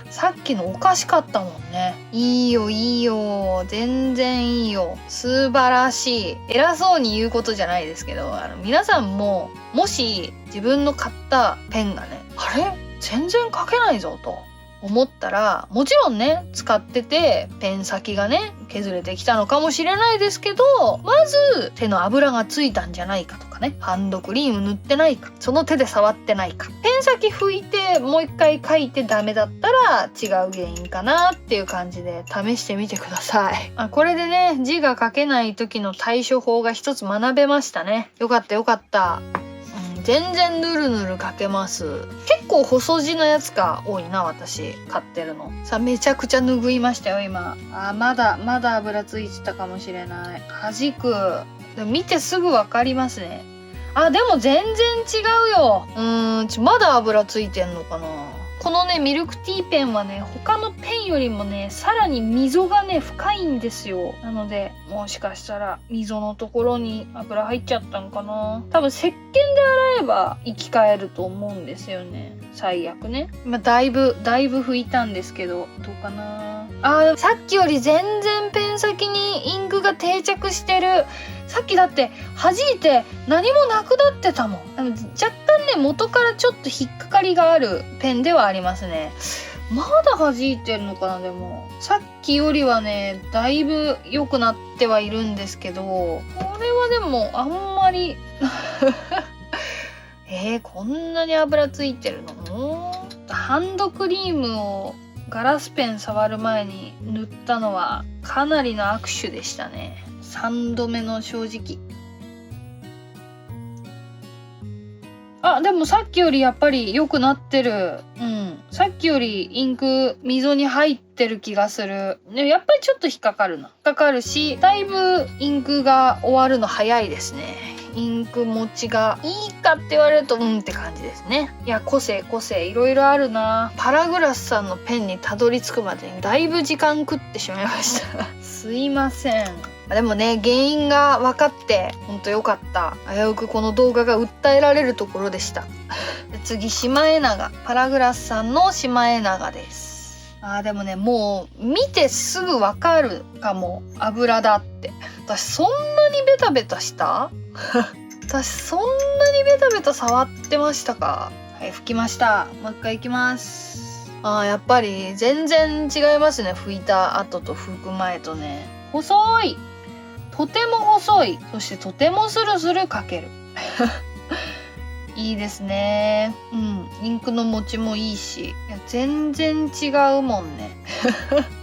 さっきのおかしかったもんね。いいよいいよ、全然いいよ、素晴らしい。偉そうに言うことじゃないですけど、皆さんももし自分の買ったペンがね、あれ全然書けないぞと思ったら、もちろんね、使っててペン先がね削れてきたのかもしれないですけど、まず手の油がついたんじゃないかとかね、ハンドクリーム塗ってないか、その手で触ってないか、ペン先拭いてもう一回書いてダメだったら違う原因かなっていう感じで試してみてください。これでね、字が書けない時の対処法が一つ学べましたね。よかったよかった。全然ぬるぬる書けます。結構細字のやつが多いな、私買ってるの。さあ、めちゃくちゃ拭いましたよ今。まだ油ついてたかもしれない。弾く。でも見てすぐわかりますね。でも全然違うよ。まだ油ついてんのかな。このね、ミルクティーペンはね、他のペンよりもね、さらに溝がね、深いんですよ。なので、もしかしたら溝のところに油入っちゃったんかな。多分石鹸で洗えば生き返ると思うんですよね。最悪ね。だいぶ拭いたんですけど、どうかな。さっきより全然ペン先にインクが定着してる。さっきだって弾いて何もなくなってたもん。若干ね、元からちょっと引っかかりがあるペンではありますね。まだ弾いてるのかな。でもさっきよりはね、だいぶ良くなってはいるんですけど、これはでもあんまりこんなに油ついてるの？ハンドクリームをガラスペン触る前に塗ったのはかなりの握手でしたね。3度目の正直。でもさっきよりやっぱり良くなってる。さっきよりインク溝に入ってる気がする。やっぱりちょっと引っかかるな。引っかかるし、だいぶインクが終わるの早いですね。インク持ちがいいかって言われるとって感じですね。いや、個性いろいろあるな。パラグラスさんのペンにたどり着くまでにだいぶ時間食ってしまいましたすいません。でもね、原因が分かってほんとよかった。危うくこの動画が訴えられるところでしたで、次、シマエナガ。パラグラスさんのシマエナガです。でもね、もう見てすぐ分かるかも、油だって。私そんなにベタベタした私そんなにベタベタ触ってましたか？はい、拭きました。もう一回いきます。やっぱり全然違いますね。拭いた後と拭く前とね。細い、とても細い。そしてとてもスルスル書けるいいですね。インクの持ちもいいし、いや全然違うもんね。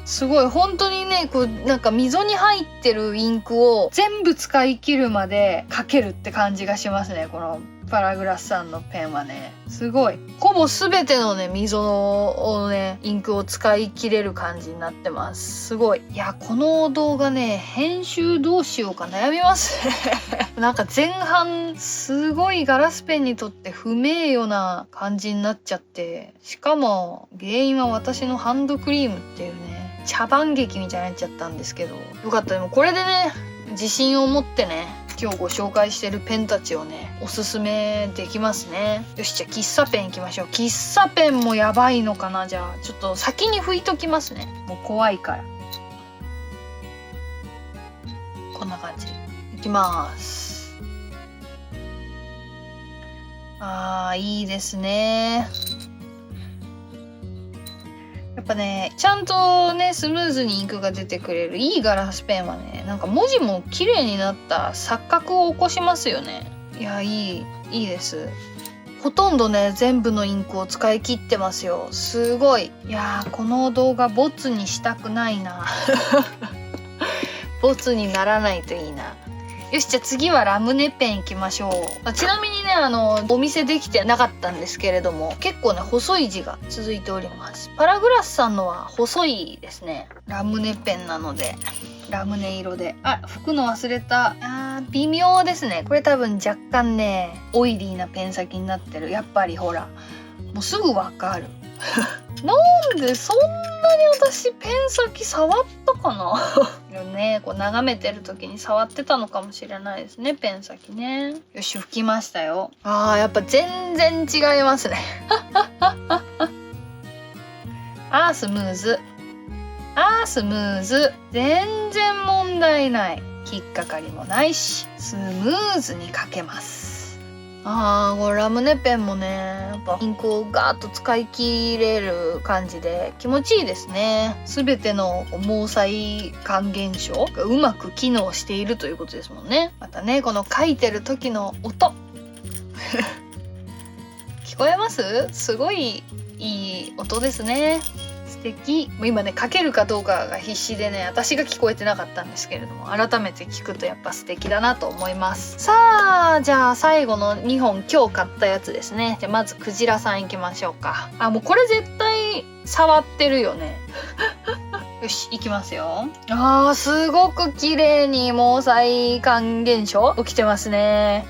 すごい本当にね、こうなんか溝に入ってるインクを全部使い切るまで描けるって感じがしますね、このパラグラスさんのペンはね。すごい。ほぼ全てのね、溝をね、インクを使い切れる感じになってます。すごい。いや、この動画ね、編集どうしようか悩みますね。なんか前半、すごいガラスペンにとって不名誉な感じになっちゃって、しかも原因は私のハンドクリームっていうね、茶番劇みたいになっちゃったんですけど、よかった。でもこれでね、自信を持ってね、今日ご紹介してるペンたちをね、おすすめできますね。よし、じゃあ喫茶ペン行きましょう。喫茶ペンもやばいのかな。じゃあちょっと先に拭いときますね。もう怖いから。こんな感じ。いきます。いいですね。やっぱね、ちゃんとね、スムーズにインクが出てくれるいいガラスペンはね、なんか文字も綺麗になった錯覚を起こしますよね。いや、いいです。ほとんどね、全部のインクを使い切ってますよ。すごい。いやー、この動画ボツにしたくないな。ボツにならないといいな。よし、じゃあ次はラムネペンいきましょう。ちなみにね、お見せできてなかったんですけれども、結構ね、細い字が続いております。パラグラスさんのは細いですね。ラムネペンなので、ラムネ色で。拭くの忘れた。微妙ですね。これ多分若干ね、オイリーなペン先になってる。やっぱりほら、もうすぐわかる。なんでそんなに私ペン先触ったかな。ね、こう眺めてる時に触ってたのかもしれないですね、ペン先ね。よし、拭きましたよ。やっぱ全然違いますね。スムーズ。スムーズ。全然問題ない。引っかかりもないし、スムーズに書けます。これラムネペンもね、やっぱインクをガーッと使い切れる感じで気持ちいいですね。すべての毛細管現象がうまく機能しているということですもんね。またね、この書いてる時の音。聞こえます？すごいいい音ですね。素敵。今ね、書けるかどうかが必死でね、私が聞こえてなかったんですけれども、改めて聞くとやっぱ素敵だなと思います。さあ、じゃあ最後の2本今日買ったやつですね。じゃあまずクジラさんいきましょうか。もうこれ絶対触ってるよね。よし、いきますよ。すごく綺麗に毛細管現象起きてますね。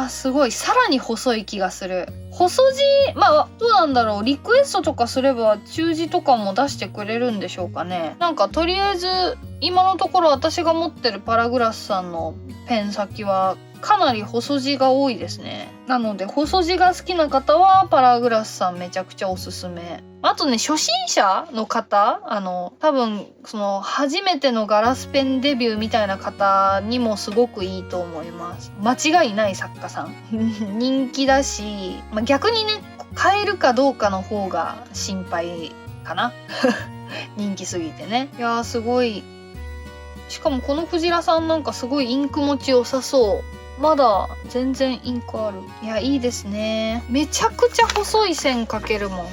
すごい。さらに細い気がする。細字、どうなんだろう。リクエストとかすれば中字とかも出してくれるんでしょうかね。なんかとりあえず今のところ私が持ってるパラグラスさんのペン先はかなり細字が多いですね。なので細字が好きな方はパラグラスさんめちゃくちゃおすすめ。あとね、初心者の方、多分その初めてのガラスペンデビューみたいな方にもすごくいいと思います。間違いない作家さん。人気だし、逆にね、買えるかどうかの方が心配かな。人気すぎてね。いやー、すごい。しかもこのクジラさんなんかすごいインク持ち良さそう。まだ全然インクある。いや、いいですね。めちゃくちゃ細い線描けるもん。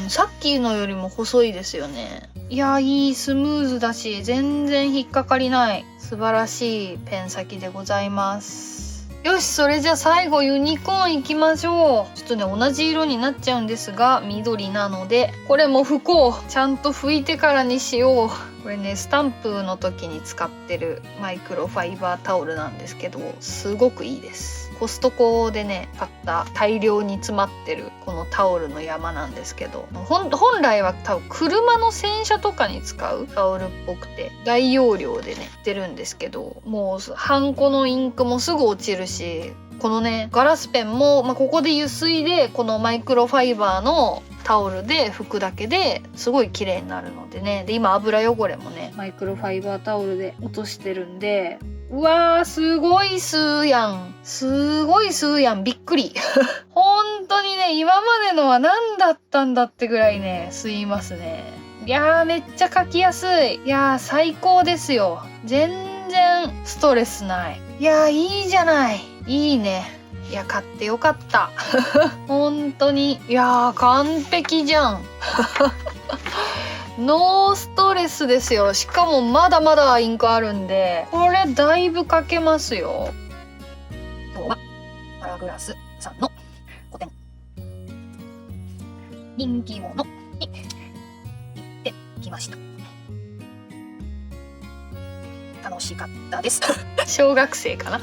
さっきのよりも細いですよね。いや、いい、スムーズだし、全然引っかかりない。素晴らしいペン先でございます。よし、それじゃあ最後ユニコーンいきましょう。ちょっとね、同じ色になっちゃうんですが、緑なので、これも拭こう。ちゃんと拭いてからにしよう。これね、スタンプの時に使ってるマイクロファイバータオルなんですけど、すごくいいです。コストコでね、買った大量に詰まってるこのタオルの山なんですけど、本来は多分車の洗車とかに使うタオルっぽくて大容量でね売ってるんですけど、もうハンコのインクもすぐ落ちるし、このねガラスペンも、ここで油水でこのマイクロファイバーのタオルで拭くだけですごい綺麗になるのでね。で、今油汚れもねマイクロファイバータオルで落としてるんで、うわー、すごい吸うやん。すごい吸うやん。びっくり。本当にね、今までのは何だったんだってぐらいね、吸いますね。いやー、めっちゃ書きやすい。いやー、最高ですよ。全然ストレスない。いやー、いいじゃない。いいね。いや買ってよかった本当に。いや完璧じゃんノーストレスですよ。しかもまだまだインクあるんで、これだいぶ書けますよ。今日はパラグラスさんの個展人気者に行ってきました。楽しかったです小学生かな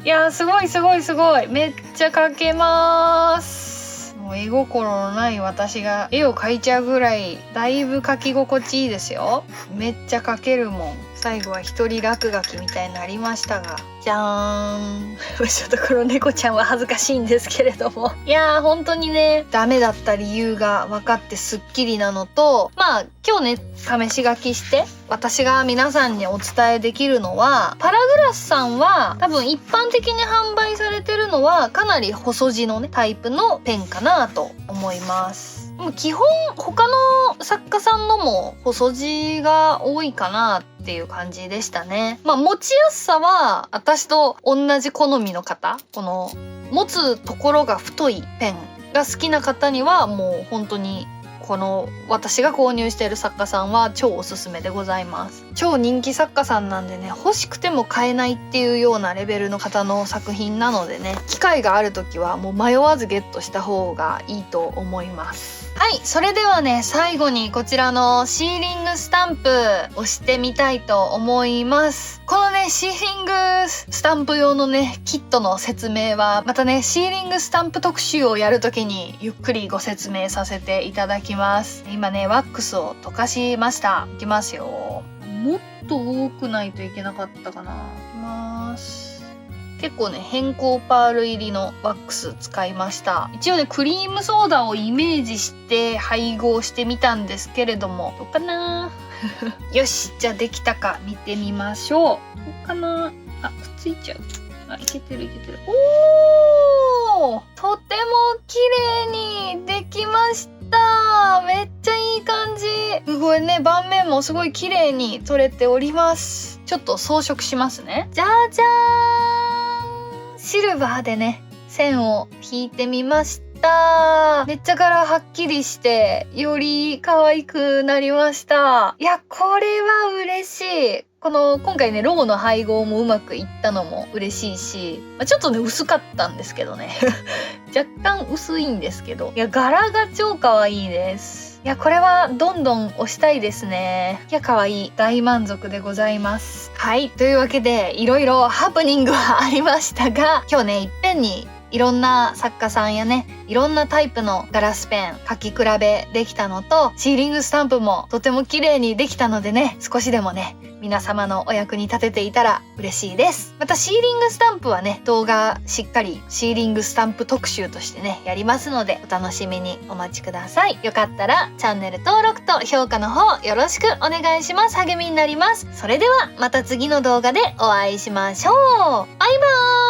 いやすごいすごいすごい、めっちゃ描けます。もう絵心のない私が絵を描いちゃうぐらいだいぶ描き心地いいですよ。めっちゃ描けるもん。最後は一人落書きみたいになりましたが、じゃーんちょっとこの猫ちゃんは恥ずかしいんですけれども、いやー本当にねダメだった理由が分かってすっきりなのと、まあ今日ね試し書きして私が皆さんにお伝えできるのは、パラグラスさんは多分一般的に販売されてるのはかなり細字のねタイプのペンかなと思います。もう基本他の作家さんのも細字が多いかなっていう感じでしたね。まあ持ちやすさは私と同じ好みの方、この持つところが太いペンが好きな方にはもう本当にこの私が購入している作家さんは超おすすめでございます。超人気作家さんなんでね、欲しくても買えないっていうようなレベルの方の作品なのでね、機会がある時はもう迷わずゲットした方がいいと思います。はい、それではね最後にこちらのシーリングスタンプをしてみたいと思います。このねシーリングスタンプ用のねキットの説明はまたねシーリングスタンプ特集をやるときにゆっくりご説明させていただきます。今ねワックスを溶かしました。いきますよ。もっと多くないといけなかったかな。いきます。結構ね変更パール入りのワックス使いました。一応ねクリームソーダをイメージして配合してみたんですけれども、どうかなよし、じゃあできたか見てみましょう。どうかなあ、くっついちゃう。あ、いけてるいけてる。おー、とても綺麗にできました。めっちゃいい感じ。すごいね、盤面もすごい綺麗に取れております。ちょっと装飾しますね。じゃじゃーん、シルバーでね線を引いてみました。めっちゃ柄はっきりしてより可愛くなりました。いやこれは嬉しい。この今回ねロゴの配合もうまくいったのも嬉しいし、ちょっとね薄かったんですけどね若干薄いんですけど、いや柄が超可愛いです。いやこれはどんどん押したいですね。いや可愛い、大満足でございます。はい、というわけでいろいろハプニングはありましたが、今日ねいっぺんにいろんな作家さんやねいろんなタイプのガラスペン書き比べできたのと、シーリングスタンプもとても綺麗にできたのでね、少しでもね皆様のお役に立てていたら嬉しいです。またシーリングスタンプはね動画しっかりシーリングスタンプ特集としてねやりますのでお楽しみにお待ちください。よかったらチャンネル登録と評価の方よろしくお願いします。励みになります。それではまた次の動画でお会いしましょう。バイバーイ。